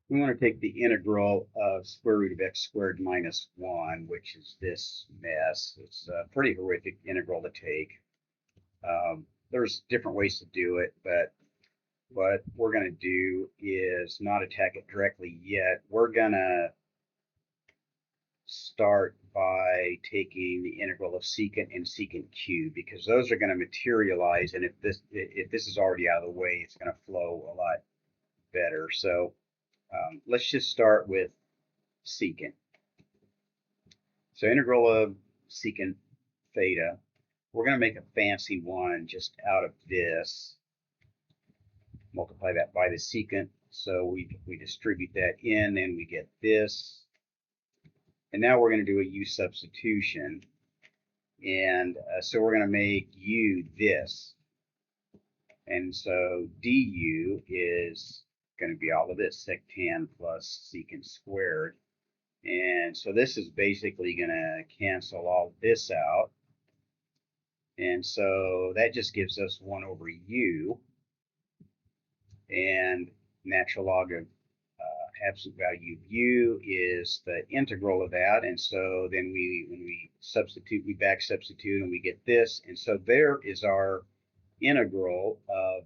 we want to take the integral of square root of x squared minus 1, which is this mess. It's a pretty horrific integral to take. There's different ways to do it, but what we're going to do is not attack it directly yet. We're going to start by taking the integral of secant and secant cubed, because those are going to materialize, and if this is already out of the way, it's going to flow a lot better. So let's just start with secant. So integral of secant theta, we're going to make a fancy one just out of this. Multiply that by the secant, so we distribute that in, and we get this. And now we're going to do a u substitution. And so we're going to make u this. And so du is going to be all of this, sectan plus secant squared. And so this is basically going to cancel all this out. And so that just gives us 1 over u. And natural log of absolute value of u is the integral of that. And so then when we substitute, we back substitute, and we get this. And so there is our integral of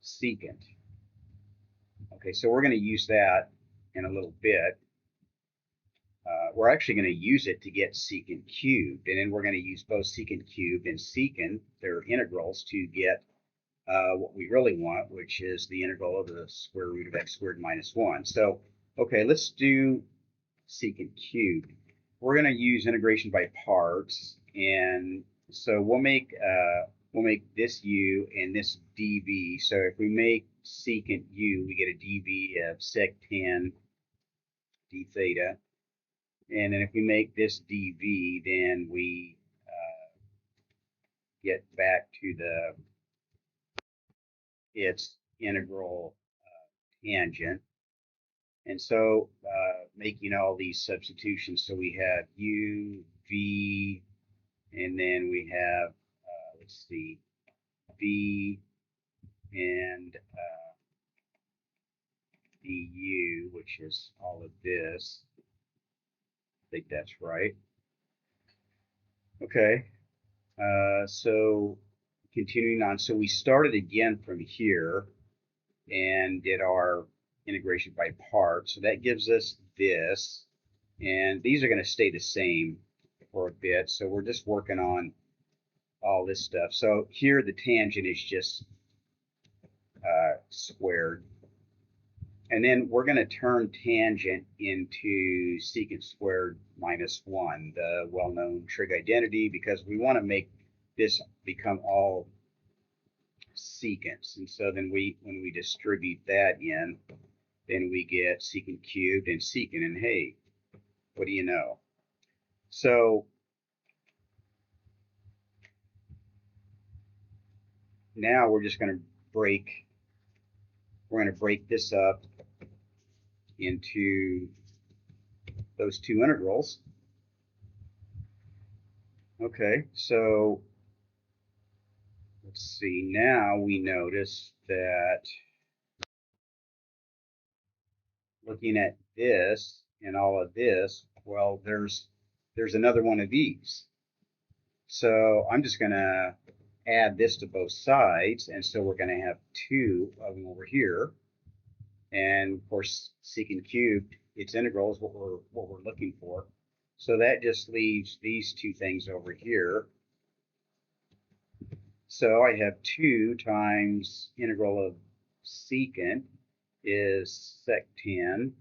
secant. Okay, so we're going to use that in a little bit. We're actually going to use it to get secant cubed, and then we're going to use both secant cubed and secant, their integrals, to get what we really want, which is the integral of the square root of x squared minus 1. So, okay, let's do secant cubed. We're going to use integration by parts, and so we'll make this u and this dv. So if we make secant u, we get a dv of sectan d theta. And then if we make this dv, then we get back to its integral tangent. And so making all these substitutions, so we have u, v, and then we have, let's see, v and du, which is all of this. I think that's right. Okay, so continuing on, so we started again from here and did our integration by parts. So that gives us this, and these are going to stay the same for a bit. So we're just working on all this stuff. So here the tangent is just squared. And then we're going to turn tangent into secant squared minus 1, the well-known trig identity, because we want to make this become all secants. And so then when we distribute that in, then we get secant cubed and secant. And hey, what do you know? So now we're just going to break this up into those two integrals. Okay, so let's see, now we notice that looking at this and all of this, well, there's another one of these. So I'm just going to add this to both sides, and so we're going to have 2 of them over here. And of course, secant cubed, its integral is what we're looking for. So that just leaves these 2 things over here. So I have 2 times integral of secant is sectan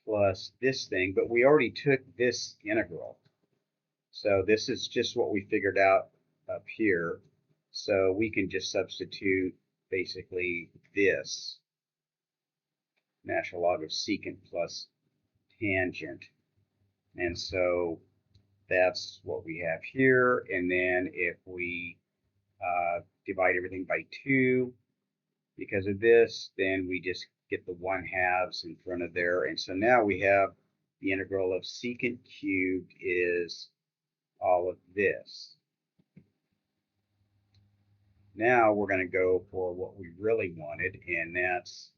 plus this thing, but we already took this integral. So this is just what we figured out up here. So we can just substitute basically this natural log of secant plus tangent. And so that's what we have here. And then if we divide everything by 2 because of this, then we just get the 1/2 in front of there. And so now we have the integral of secant cubed is all of this. Now we're going to go for what we really wanted, and that's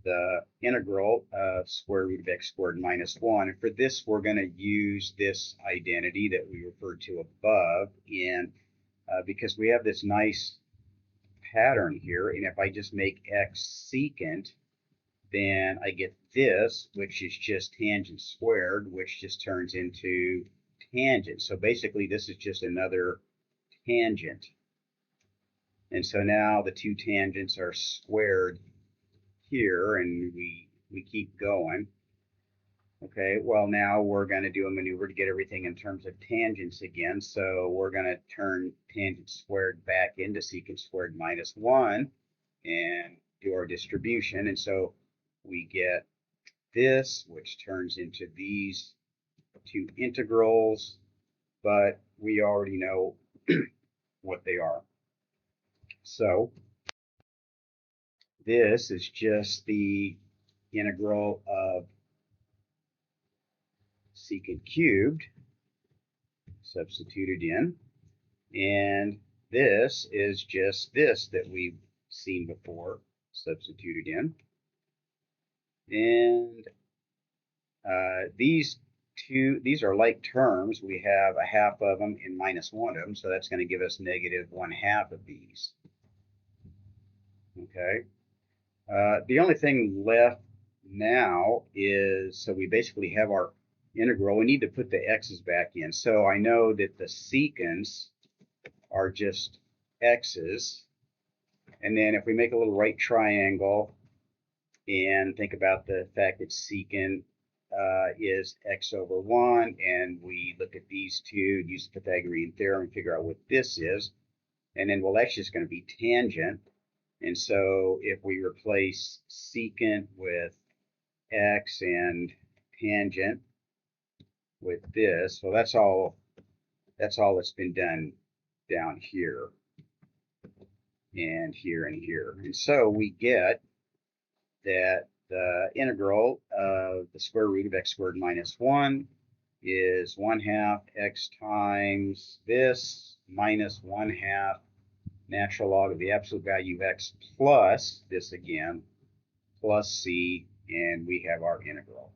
the integral of square root of x squared minus 1. And for this, we're going to use this identity that we referred to above. And because we have this nice pattern here, and if I just make x secant, then I get this, which is just tangent squared, which just turns into tangent. So basically, this is just another tangent. And so now the two tangents are squared here, and we keep going. Okay, well, now we're going to do a maneuver to get everything in terms of tangents again. So we're going to turn tangent squared back into secant squared minus 1 and do our distribution. And so we get this, which turns into these two integrals, but we already know what they are. So this is just the integral of secant cubed substituted in, and this is just this that we've seen before substituted in. And these are like terms. We have a half of them and minus one of them, so that's going to give us negative 1/2 of these. Okay. The only thing left now is, so we basically have our integral. We need to put the x's back in. So I know that the secants are just x's. And then if we make a little right triangle and think about the fact that secant is x over 1, and we look at these two, use the Pythagorean theorem, and figure out what this is. And then, well, that's just going to be tangent. And so if we replace secant with x and tangent with this, well, that's all that's been done down here and here and here. And so we get that the integral of the square root of x squared minus 1 is 1/2 x times this minus 1/2 natural log of the absolute value of x plus this again, plus c, and we have our integral.